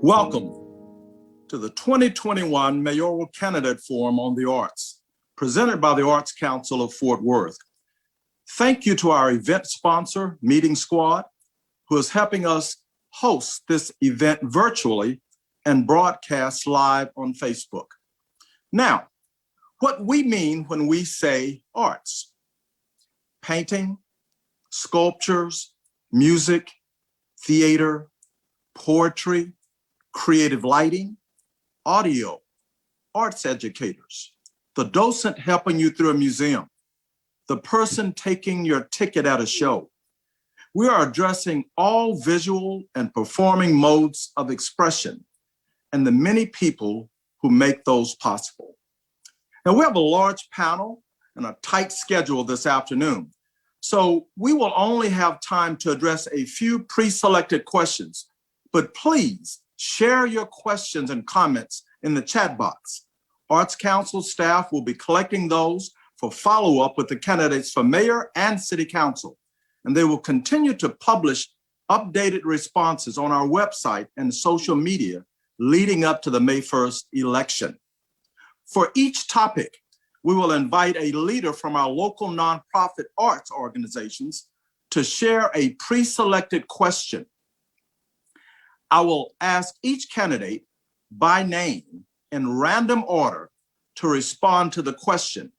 Welcome to the 2021 Mayoral Candidate Forum on the Arts, presented by the Arts Council of Fort Worth. Thank you to our event sponsor, Meeting Squad, who is helping us host this event virtually and broadcast live on Facebook. Now, what we mean when we say arts: painting, sculptures, music, theater, poetry, creative lighting, audio, arts educators, the docent helping you through a museum, the person taking your ticket at a show. We are addressing all visual and performing modes of expression and the many people who make those possible. Now, we have a large panel and a tight schedule this afternoon, so we will only have time to address a few pre-selected questions, but please share your questions and comments in the chat box. Arts Council staff will be collecting those for follow-up with the candidates for mayor and city council, and they will continue to publish updated responses on our website and social media leading up to the May 1st election. For each topic, we will invite a leader from our local nonprofit arts organizations to share a pre-selected question. I will ask each candidate by name in random order to respond to the question,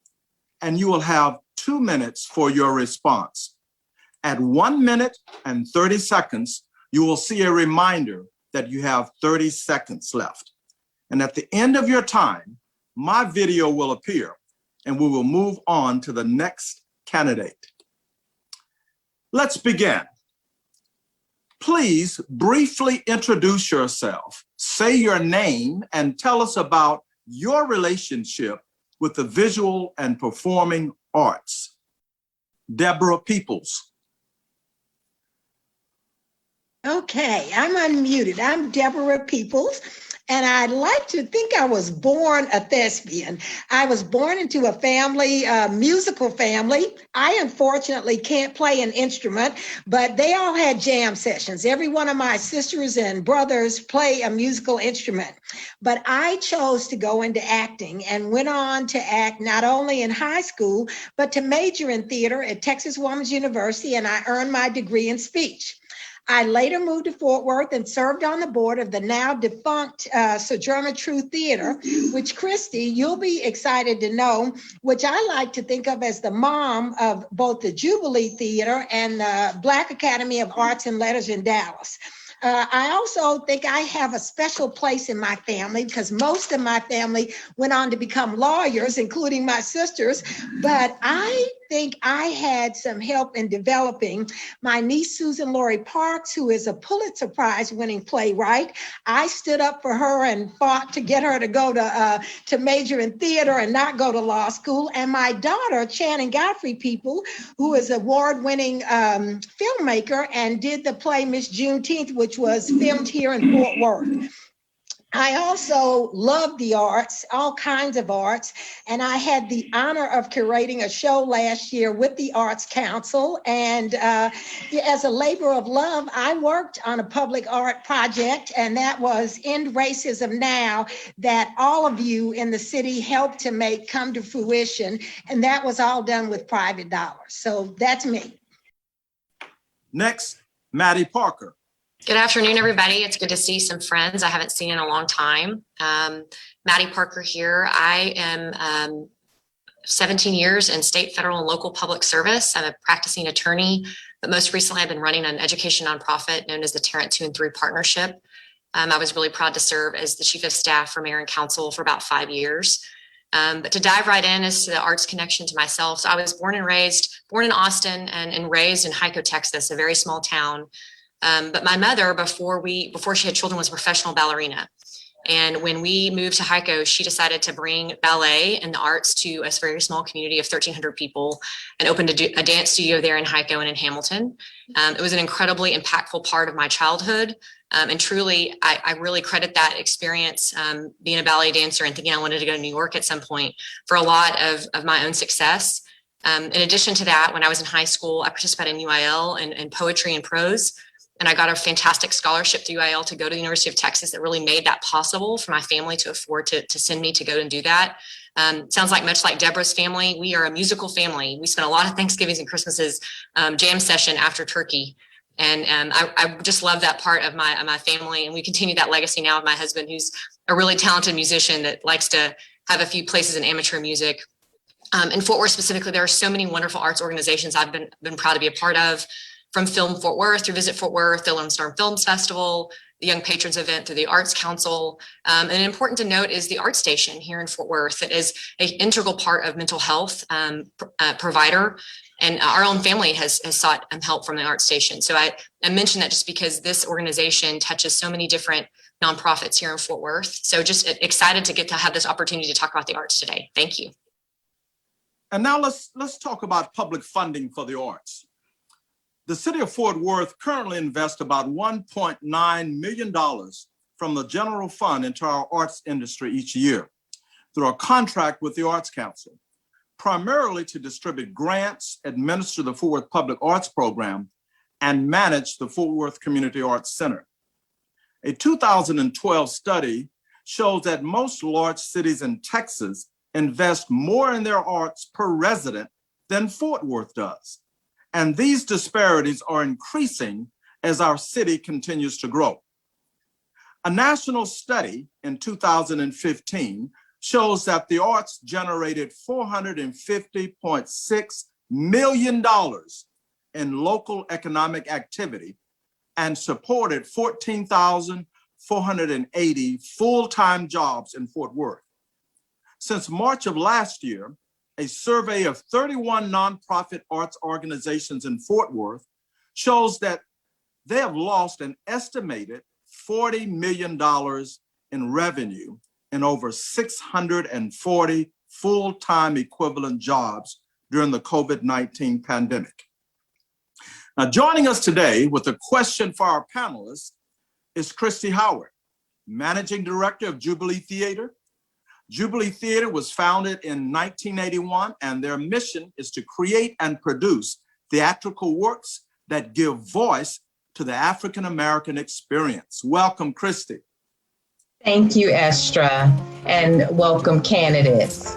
and you will have 2 minutes for your response. At 1 minute and 30 seconds, you will see a reminder that you have 30 seconds left. And at the end of your time, my video will appear and we will move on to the next candidate. Let's begin. Please briefly introduce yourself, say your name, and tell us about your relationship with the visual and performing arts. Deborah Peoples. Okay, I'm unmuted. I'm Deborah Peoples, and I'd like to think I was born a thespian. I was born into a family, a musical family. I unfortunately can't play an instrument, but they all had jam sessions. Every one of my sisters and brothers play a musical instrument. But I chose to go into acting and went on to act not only in high school, but to major in theater at Texas Woman's University, and I earned my degree in speech. I later moved to Fort Worth and served on the board of the now defunct Sojourner Truth Theater, which, Christy, you'll be excited to know, which I like to think of as the mom of both the Jubilee Theater and the Black Academy of Arts and Letters in Dallas. I also think I have a special place in my family because most of my family went on to become lawyers, including my sisters, but I think I had some help in developing my niece, Susan Laurie Parks, who is a Pulitzer Prize winning playwright. I stood up for her and fought to get her to go to major in theater and not go to law school. And my daughter, Channing Godfrey People, who is an award-winning filmmaker and did the play Miss Juneteenth, which was filmed here in Fort Worth. I also love the arts, all kinds of arts, and I had the honor of curating a show last year with the Arts Council. And as a labor of love, I worked on a public art project, and that was End Racism Now, that all of you in the city helped to make come to fruition, and that was all done with private dollars. So that's me. Next, Mattie Parker. Good afternoon, everybody. It's good to see some friends I haven't seen in a long time. Mattie Parker here. I am 17 years in state, federal, and local public service. I'm a practicing attorney, but most recently I've been running an education nonprofit known as the Tarrant 2 and 3 Partnership. I was really proud to serve as the chief of staff for mayor and council for about 5 years. But to dive right in as to the arts connection to myself, so I was born in Austin and raised in Hico, Texas, a very small town. But my mother, before she had children, was a professional ballerina. And when we moved to Hico, she decided to bring ballet and the arts to a very small community of 1,300 people and opened a dance studio there in Hico and in Hamilton. It was an incredibly impactful part of my childhood. And truly, I really credit that experience, being a ballet dancer and thinking I wanted to go to New York at some point, for a lot of my own success. In addition to that, when I was in high school, I participated in UIL and poetry and prose. And I got a fantastic scholarship through UIL to go to the University of Texas that really made that possible for my family to afford to send me to go and do that. Sounds like much like Deborah's family. We are a musical family. We spent a lot of Thanksgivings and Christmases jam session after turkey. And I just love that part of my family. And we continue that legacy now with my husband, who's a really talented musician that likes to have a few places in amateur music. In Fort Worth specifically, there are so many wonderful arts organizations I've been proud to be a part of, from Film Fort Worth through Visit Fort Worth, the Lone Star Films Festival, the Young Patrons event through the Arts Council. And important to note is the Art Station here in Fort Worth that is an integral part of mental health provider. And our own family has sought help from the Art Station. So I mention that just because this organization touches so many different nonprofits here in Fort Worth. So just excited to get to have this opportunity to talk about the arts today. Thank you. And now let's talk about public funding for the arts. The city of Fort Worth currently invests about $1.9 million from the general fund into our arts industry each year through a contract with the Arts Council, primarily to distribute grants, administer the Fort Worth Public Arts Program, and manage the Fort Worth Community Arts Center. A 2012 study shows that most large cities in Texas invest more in their arts per resident than Fort Worth does. And these disparities are increasing as our city continues to grow. A national study in 2015 shows that the arts generated $450.6 million in local economic activity and supported 14,480 full-time jobs in Fort Worth. Since March of last year, a survey of 31 nonprofit arts organizations in Fort Worth shows that they have lost an estimated $40 million in revenue and over 640 full-time equivalent jobs during the COVID-19 pandemic. Now, joining us today with a question for our panelists is Christy Howard, Managing Director of Jubilee Theater. Jubilee Theater was founded in 1981, and their mission is to create and produce theatrical works that give voice to the African-American experience. Welcome, Christy. Thank you, Estra, and welcome, candidates.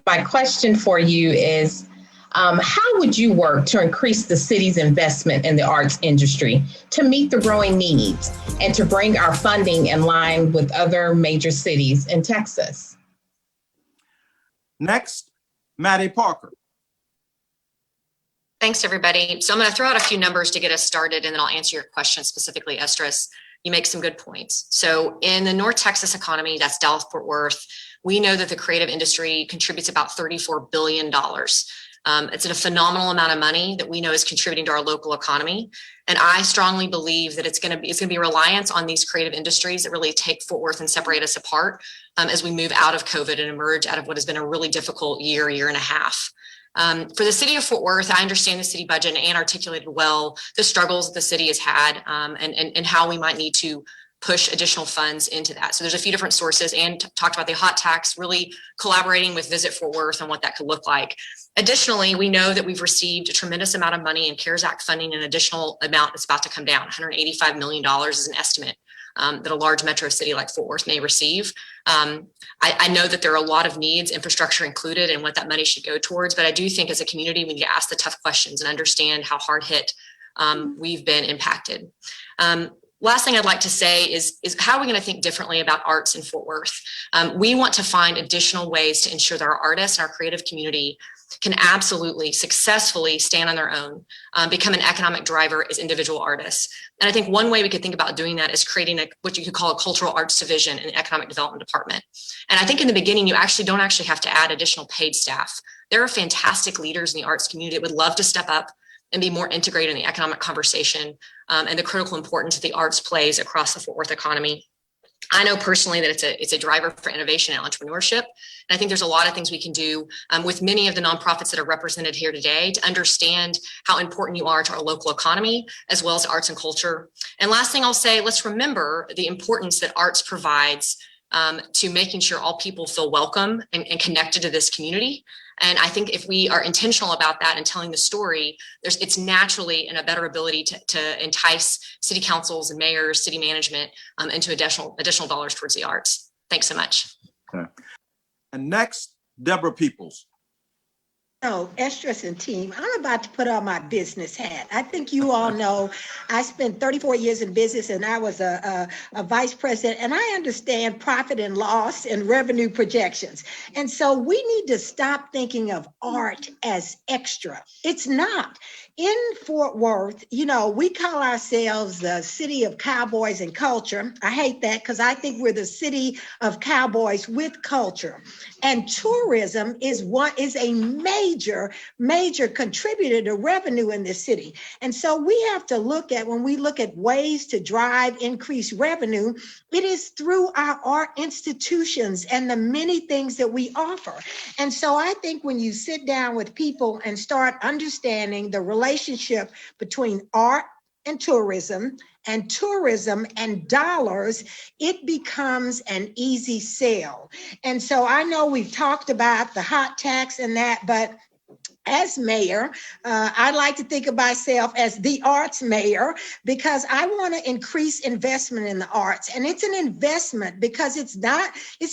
My question for you is, how would you work to increase the city's investment in the arts industry to meet the growing needs and to bring our funding in line with other major cities in Texas? Next, Mattie Parker. Thanks, everybody. So I'm going to throw out a few numbers to get us started, and then I'll answer your question specifically, Estras. You make some good points. So in the North Texas economy, that's Dallas-Fort Worth, we know that the creative industry contributes about $34 billion. It's a phenomenal amount of money that we know is contributing to our local economy. And I strongly believe that it's going to be reliance on these creative industries that really take Fort Worth and separate us apart as we move out of COVID and emerge out of what has been a really difficult year and a half. For the city of Fort Worth, I understand the city budget and articulated well the struggles that the city has had and how we might need to push additional funds into that. So there's a few different sources, and talked about the hot tax, really collaborating with Visit Fort Worth on what that could look like. Additionally, we know that we've received a tremendous amount of money in CARES Act funding, an additional amount that's about to come down. $185 million is an estimate that a large metro city like Fort Worth may receive. I know that there are a lot of needs, infrastructure included, and what that money should go towards. But I do think as a community, we need to ask the tough questions and understand how hard hit we've been impacted. Last thing I'd like to say is how are we going to think differently about arts in Fort Worth? We want to find additional ways to ensure that our artists and our creative community can absolutely successfully stand on their own, become an economic driver as individual artists. And I think one way we could think about doing that is creating what you could call a cultural arts division in the economic development department. And I think in the beginning, you don't actually have to add additional paid staff. There are fantastic leaders in the arts community that would love to step up and be more integrated in the economic conversation and the critical importance that the arts plays across the Fort Worth economy. I know personally that it's a driver for innovation and entrepreneurship. And I think there's a lot of things we can do with many of the nonprofits that are represented here today to understand how important you are to our local economy, as well as arts and culture. And last thing I'll say, let's remember the importance that arts provides to making sure all people feel welcome and connected to this community. And I think if we are intentional about that and telling the story, it's naturally in a better ability to entice city councils and mayors, city management into additional dollars towards the arts. Thanks so much. Okay. And next, Deborah Peoples. So, Estrus and team, I'm about to put on my business hat. I think you all know I spent 34 years in business and I was a vice president, and I understand profit and loss and revenue projections. And so we need to stop thinking of art as extra. It's not. In Fort Worth, we call ourselves the city of cowboys and culture. I hate that because I think we're the city of cowboys with culture. And tourism is a major contributor to revenue in this city. And so we have to when we look at ways to drive increased revenue, it is through our art institutions and the many things that we offer. And so I think when you sit down with people and start understanding the relationship between art and tourism and dollars, it becomes an easy sell. And so I know we've talked about the hot tax and that, but as mayor, I like to think of myself as the arts mayor because I want to increase investment in the arts. And it's an investment because it's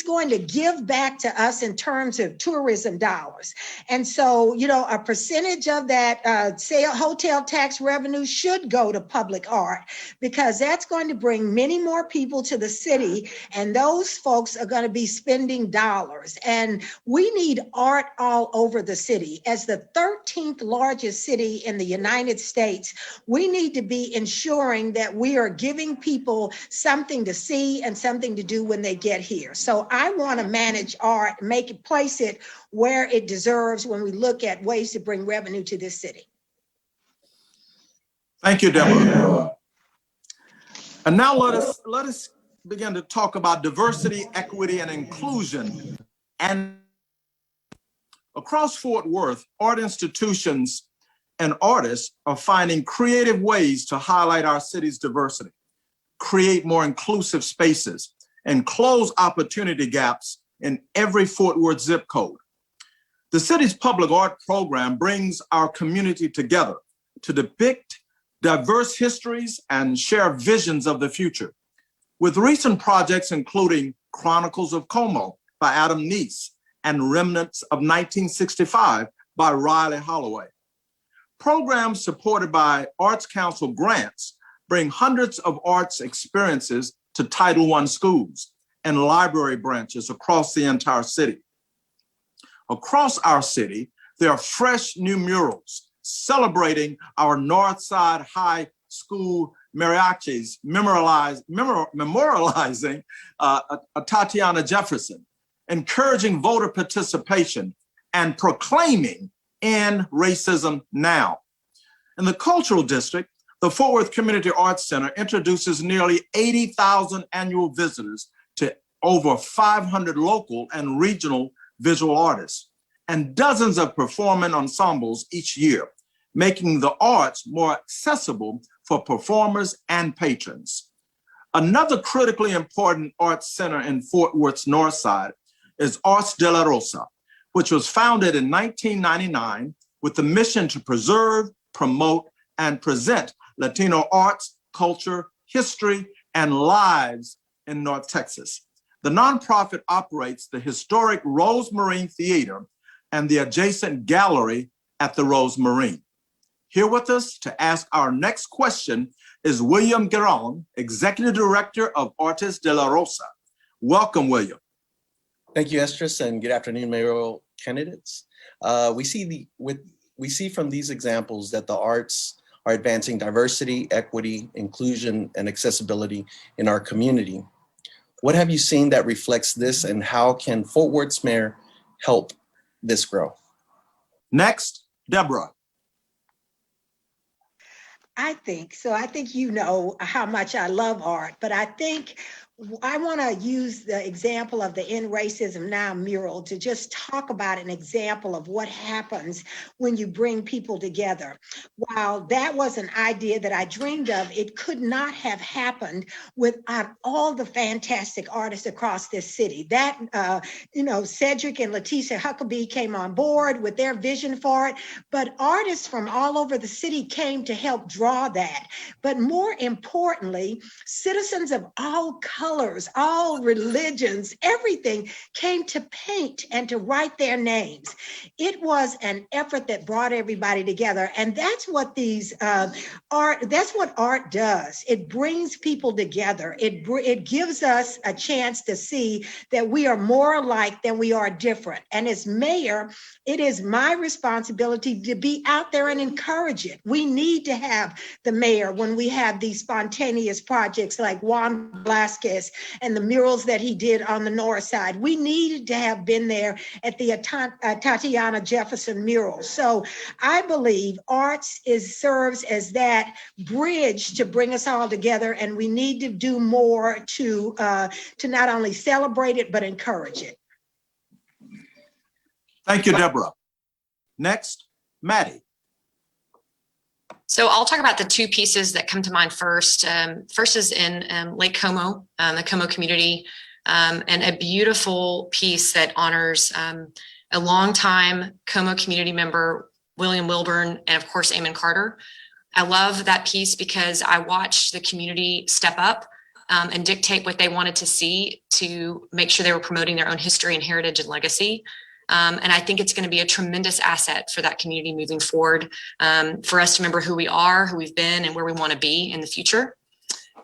going to give back to us in terms of tourism dollars. And so, a percentage of that hotel tax revenue should go to public art because that's going to bring many more people to the city. And those folks are going to be spending dollars. And we need art all over the city. As the 13th largest city in the United States, we need to be ensuring that we are giving people something to see and something to do when they get here. So I want to manage art, place it where it deserves when we look at ways to bring revenue to this city. Thank you, Deborah. And now let us begin to talk about diversity, equity, and inclusion. And across Fort Worth, art institutions and artists are finding creative ways to highlight our city's diversity, create more inclusive spaces, and close opportunity gaps in every Fort Worth zip code. The city's public art program brings our community together to depict diverse histories and share visions of the future. With recent projects including Chronicles of Como by Adam Neese and Remnants of 1965 by Riley Holloway. Programs supported by Arts Council grants bring hundreds of arts experiences to Title I schools and library branches across the entire city. Across our city, there are fresh new murals celebrating our Northside High School mariachis, memorializing Tatiana Jefferson, encouraging voter participation, and proclaiming End Racism Now. In the Cultural District, the Fort Worth Community Arts Center introduces nearly 80,000 annual visitors to over 500 local and regional visual artists and dozens of performing ensembles each year, making the arts more accessible for performers and patrons. Another critically important arts center in Fort Worth's North Side is Arts de la Rosa, which was founded in 1999 with the mission to preserve, promote, and present Latino arts, culture, history, and lives in North Texas. The nonprofit operates the historic Rose Marine Theater and the adjacent gallery at the Rose Marine. Here with us to ask our next question is William Giron, Executive Director of Artes de la Rosa. Welcome, William. Thank you, Estrus, and good afternoon, mayoral candidates. We see from these examples that the arts are advancing diversity, equity, inclusion, and accessibility in our community. What have you seen that reflects this, and how can Fort Worth's mayor help this grow? Next, Deborah. I think you know how much I love art, but I think I want to use the example of the End Racism Now mural to just talk about an example of what happens when you bring people together. While that was an idea that I dreamed of, it could not have happened without all the fantastic artists across this city. That, Cedric and Leticia Huckabee came on board with their vision for it, but artists from all over the city came to help draw that. But more importantly, citizens of all colors, all religions, everything came to paint and to write their names. It was an effort that brought everybody together. And that's what that's what art does. It brings people together. It gives us a chance to see that we are more alike than we are different. And as mayor, it is my responsibility to be out there and encourage it. We need to have the mayor when we have these spontaneous projects like Juan Velasquez and the murals that he did on the north side. We needed to have been there at the Tatiana Jefferson mural. So I believe arts serves as that bridge to bring us all together, and we need to do more to not only celebrate it, but encourage it. Thank you, Deborah. Next, Mattie. So I'll talk about the two pieces that come to mind first. First is in Lake Como, the Como community, and a beautiful piece that honors a longtime Como community member, William Wilburn, and of course, Amon Carter. I love that piece because I watched the community step up and dictate what they wanted to see to make sure they were promoting their own history and heritage and legacy. And I think it's going to be a tremendous asset for that community moving forward, for us to remember who we are, who we've been, and where we want to be in the future.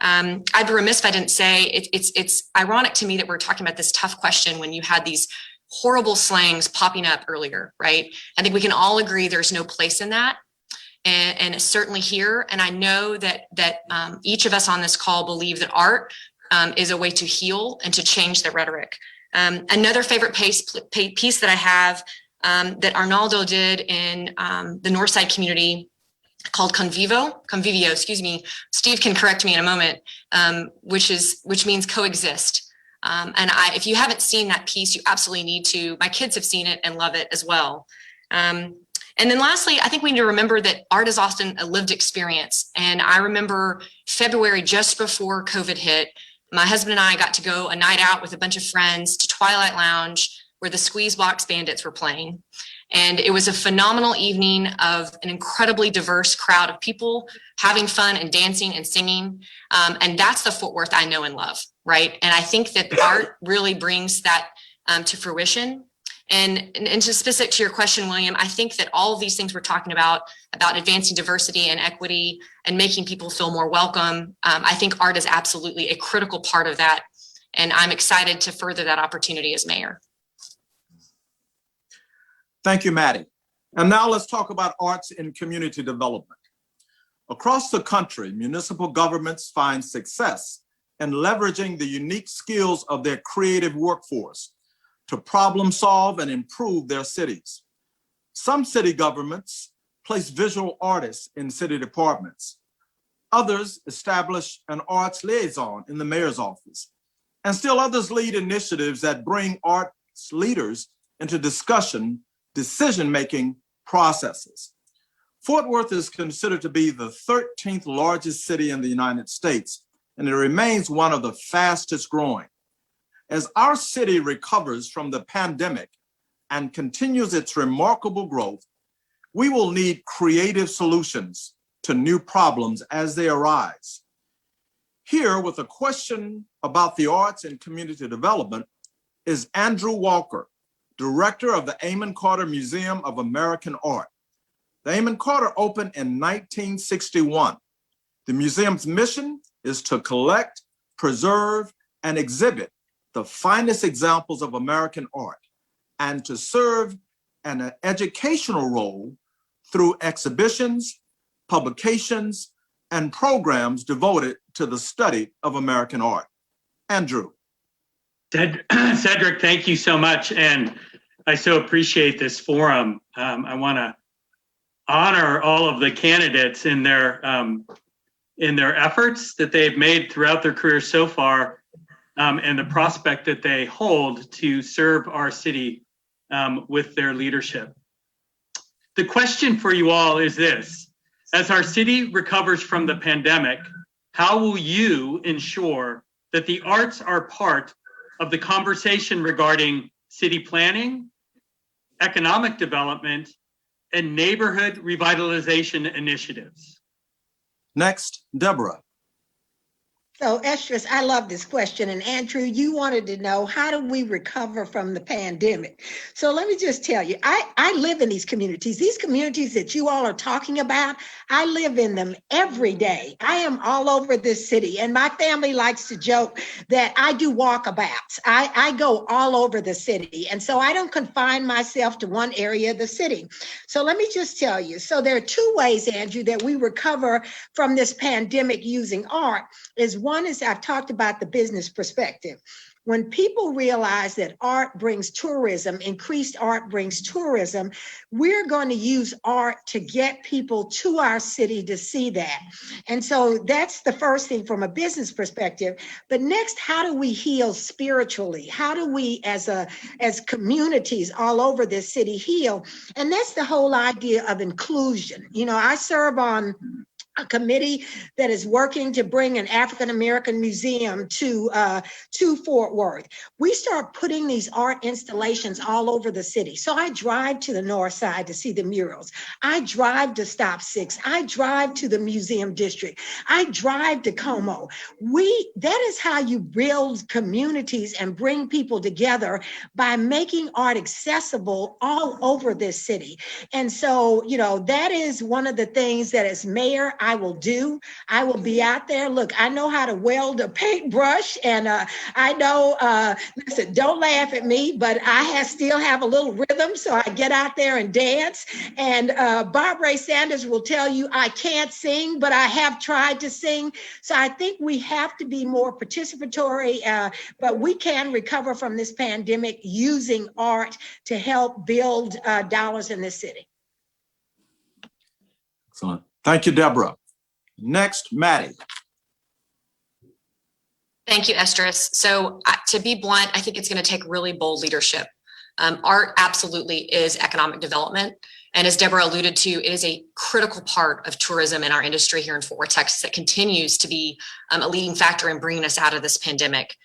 I'd be remiss if I didn't say it's ironic to me that we're talking about this tough question when you had these horrible slangs popping up earlier, right? I think we can all agree there's no place in that. And certainly here, and I know that each of us on this call believe that art is a way to heal and to change the rhetoric. Another favorite piece that I have that Arnaldo did in the Northside community called Convivio, excuse me. Steve can correct me in a moment, which means coexist. And if you haven't seen that piece, you absolutely need to. My kids have seen it and love it as well. And then lastly, I think we need to remember that art is often a lived experience. And I remember February, just before COVID hit, my husband and I got to go a night out with a bunch of friends to Twilight Lounge, where the Squeeze Box Bandits were playing. And it was a phenomenal evening of an incredibly diverse crowd of people having fun and dancing and singing. And that's the Fort Worth I know and love, right? And I think that art really brings that to fruition. And to specific to your question, William, I think that all of these things we're talking about advancing diversity and equity and making people feel more welcome, I think art is absolutely a critical part of that. And I'm excited to further that opportunity as mayor. Thank you, Mattie. And now let's talk about arts in community development. Across the country, municipal governments find success in leveraging the unique skills of their creative workforce to problem solve and improve their cities. Some city governments place visual artists in city departments. Others establish an arts liaison in the mayor's office. And still others lead initiatives that bring arts leaders into decision-making processes. Fort Worth is considered to be the 13th largest city in the United States, and it remains one of the fastest growing. As our city recovers from the pandemic and continues its remarkable growth, we will need creative solutions to new problems as they arise. Here, with a question about the arts and community development, is Andrew Walker, director of the Amon Carter Museum of American Art. The Amon Carter opened in 1961. The museum's mission is to collect, preserve, and exhibit the finest examples of American art, and to serve an educational role through exhibitions, publications, and programs devoted to the study of American art. Andrew. Cedric, thank you so much. And I so appreciate this forum. I want to honor all of the candidates in their efforts that they've made throughout their careers so far and the prospect that they hold to serve our city with their leadership. The question for you all is this: as our city recovers from the pandemic, how will you ensure that the arts are part of the conversation regarding city planning, economic development, and neighborhood revitalization initiatives? Next, Deborah. So, Estrus, I love this question. And Andrew, you wanted to know, how do we recover from the pandemic? So let me just tell you, I live in these communities that you all are talking about. I live in them every day. I am all over this city, and my family likes to joke that I do walkabouts. I go all over the city. And so I don't confine myself to one area of the city. So let me just tell you, so there are two ways, Andrew, that we recover from this pandemic using art. One is, I've talked about the business perspective. When people realize that art brings tourism, increased art brings tourism, we're going to use art to get people to our city to see that. And so that's the first thing from a business perspective. But next, how do we heal spiritually? How do we, as communities all over this city, heal? And that's the whole idea of inclusion. You know, I serve on a committee that is working to bring an African-American museum to Fort Worth. We start putting these art installations all over the city. So I drive to the north side to see the murals. I drive to Stop 6. I drive to the museum district. I drive to Como. That is how you build communities and bring people together, by making art accessible all over this city. And so, you know, that is one of the things that as mayor, I will do. I will be out there. Look, I know how to weld a paintbrush, and I know, listen, don't laugh at me, but I still have a little rhythm, so I get out there and dance. And Barbara Sanders will tell you I can't sing, but I have tried to sing. So I think we have to be more participatory, but we can recover from this pandemic using art to help build dollars in this city. Excellent. Thank you, Deborah. Next, Mattie. Thank you, Estrus. So to be blunt, I think it's going to take really bold leadership. Art absolutely is economic development. And as Deborah alluded to, it is a critical part of tourism in our industry here in Fort Worth, Texas, that continues to be a leading factor in bringing us out of this pandemic.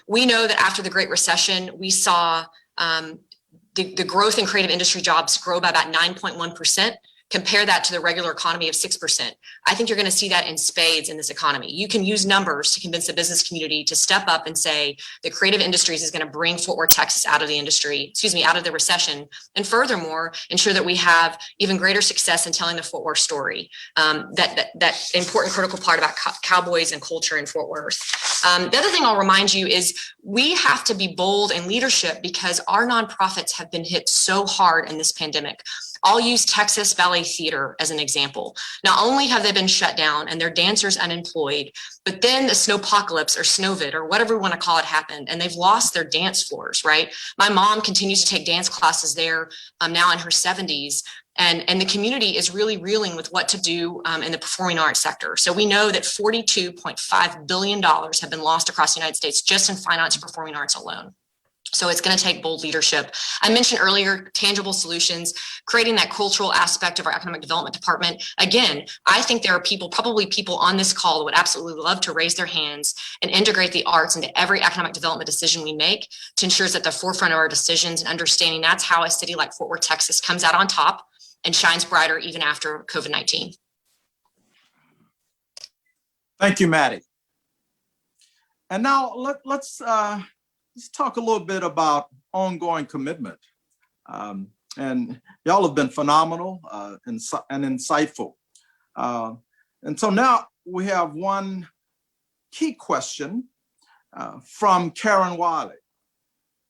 We know that after the Great Recession, we saw the growth in creative industry jobs grow by about 9.1%. Compare that to the regular economy of 6%. I think you're going to see that in spades in this economy. You can use numbers to convince the business community to step up and say the creative industries is going to bring Fort Worth, Texas out of the recession. And furthermore, ensure that we have even greater success in telling the Fort Worth story. That important critical part about cowboys and culture in Fort Worth. The other thing I'll remind you is we have to be bold in leadership because our nonprofits have been hit so hard in this pandemic. I'll use Texas Ballet Theater as an example. Not only have they been shut down and their dancers unemployed, but then the snowpocalypse or snowvid or whatever we want to call it happened, and they've lost their dance floors, right? My mom continues to take dance classes there now in her 70s. And the community is really reeling with what to do in the performing arts sector. So we know that $42.5 billion have been lost across the United States just in fine arts and performing arts alone. So it's going to take bold leadership. I mentioned earlier, tangible solutions, creating that cultural aspect of our economic development department. Again, I think there are probably people on this call that would absolutely love to raise their hands and integrate the arts into every economic development decision we make to ensure it's at the forefront of our decisions, and understanding that's how a city like Fort Worth, Texas comes out on top and shines brighter even after COVID-19. Thank you, Mattie. And now let's talk a little bit about ongoing commitment. And y'all have been phenomenal and insightful. And so now we have one key question from Karen Wiley,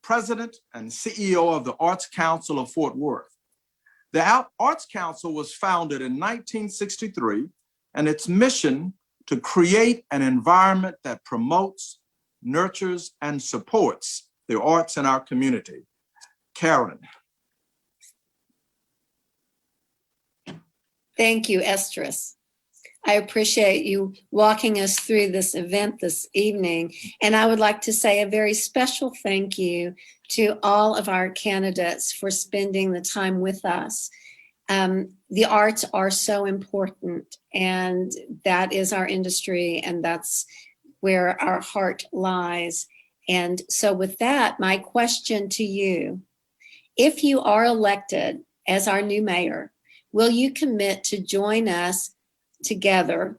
President and CEO of the Arts Council of Fort Worth. The Arts Council was founded in 1963, and its mission to create an environment that promotes, nurtures, and supports the arts in our community. Karen. Thank you, Estrus. I appreciate you walking us through this event this evening. And I would like to say a very special thank you to all of our candidates for spending the time with us. The arts are so important, and that is our industry, and that's where our heart lies. And so with that, my question to you, if you are elected as our new mayor, will you commit to join us together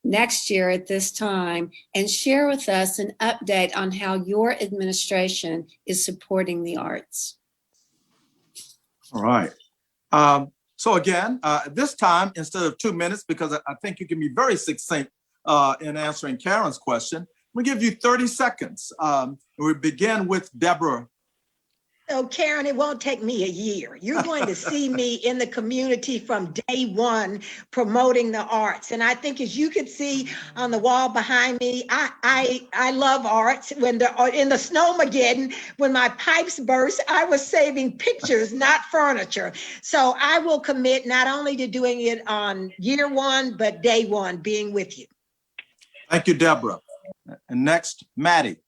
next year at this time and share with us an update on how your administration is supporting the arts? All right. So again, this time, instead of 2 minutes, because I think you can be very succinct in answering Karen's question, we'll give you 30 seconds. We begin with Deborah. So Karen, it won't take me a year. You're going to see me in the community from day one promoting the arts. And I think, as you can see on the wall behind me, I love arts. When in the Snowmageddon, when my pipes burst, I was saving pictures, not furniture. So I will commit not only to doing it on year one, but day one, being with you. Thank you, Deborah. And next, Mattie.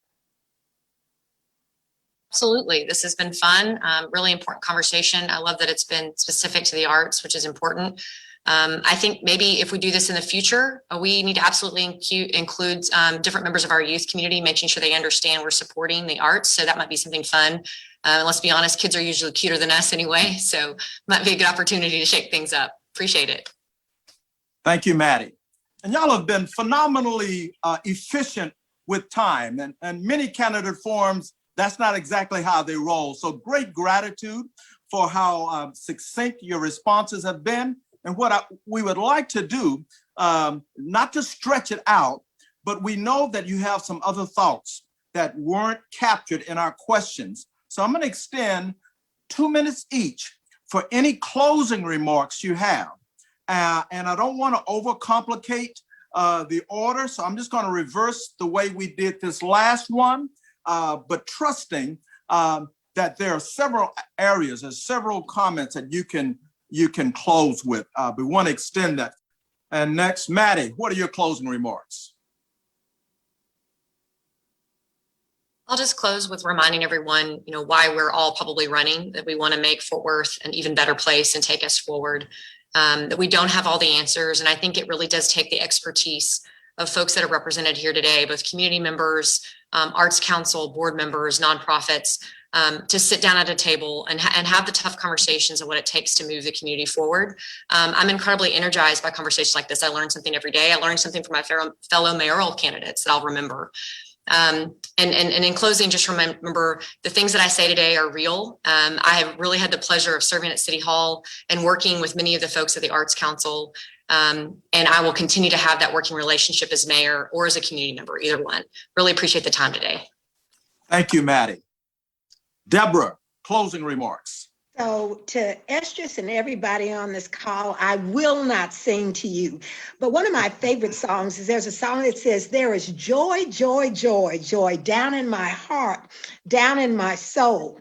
Absolutely. This has been fun. Really important conversation. I love that it's been specific to the arts, which is important. I think maybe if we do this in the future, we need to absolutely include different members of our youth community, making sure they understand we're supporting the arts. So that might be something fun. And let's be honest, kids are usually cuter than us anyway. So might be a good opportunity to shake things up. Appreciate it. Thank you, Mattie. And y'all have been phenomenally efficient with time, and many candidate forums, that's not exactly how they roll. So great gratitude for how succinct your responses have been. And what we would like to do, not to stretch it out, but we know that you have some other thoughts that weren't captured in our questions. So I'm going to extend 2 minutes each for any closing remarks you have. And I don't want to overcomplicate the order, so I'm just going to reverse the way we did this last one. But trusting that there are several areas and several comments that you can close with. We want to extend that. And next, Mattie, what are your closing remarks? I'll just close with reminding everyone, why we're all probably running, that we want to make Fort Worth an even better place and take us forward, that we don't have all the answers. And I think it really does take the expertise of folks that are represented here today, both community members, Arts Council, board members, nonprofits, to sit down at a table and have the tough conversations of what it takes to move the community forward. I'm incredibly energized by conversations like this. I learn something every day. I learn something from my fellow mayoral candidates that I'll remember. And in closing, just remember the things that I say today are real. I have really had the pleasure of serving at City Hall and working with many of the folks at the Arts Council. And I will continue to have that working relationship as mayor or as a community member, either one. Really appreciate the time today. Thank you, Mattie. Deborah, closing remarks. So to Estrus and everybody on this call, I will not sing to you, but one of my favorite songs is there's a song that says, there is joy, joy, joy, joy down in my heart, down in my soul.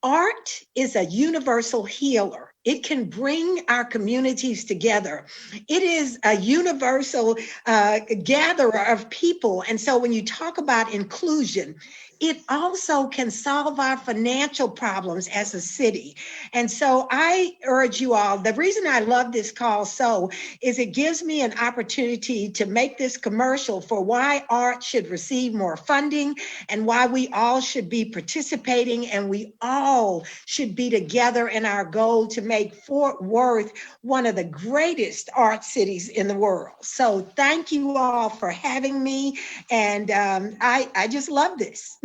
Art is a universal healer. It can bring our communities together. It is a universal gatherer of people. And so when you talk about inclusion, it also can solve our financial problems as a city. And so I urge you all, the reason I love this call so is it gives me an opportunity to make this commercial for why art should receive more funding and why we all should be participating and we all should be together in our goal to make Fort Worth one of the greatest art cities in the world. So thank you all for having me. And I just love this.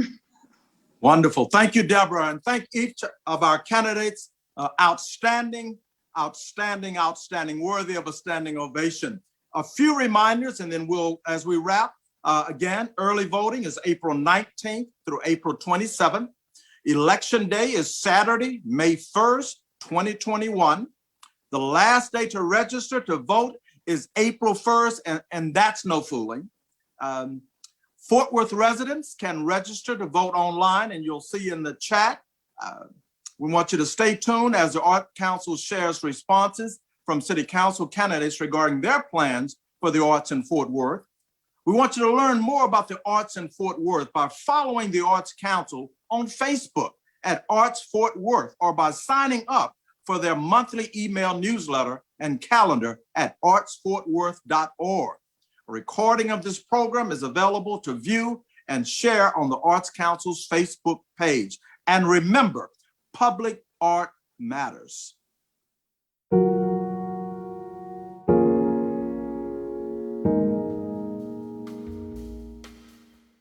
Wonderful. Thank you, Deborah. And thank each of our candidates. Outstanding, outstanding, outstanding, worthy of a standing ovation. A few reminders, and then as we wrap, again, early voting is April 19th through April 27th. Election day is Saturday, May 1st, 2021. The last day to register to vote is April 1st, and that's no fooling. Fort Worth residents can register to vote online, and you'll see in the chat. We want you to stay tuned as the Art Council shares responses from City Council candidates regarding their plans for the arts in Fort Worth. We want you to learn more about the arts in Fort Worth by following the Arts Council on Facebook at Arts Fort Worth or by signing up for their monthly email newsletter and calendar at artsfortworth.org. A recording of this program is available to view and share on the Arts Council's Facebook page. And remember, public art matters.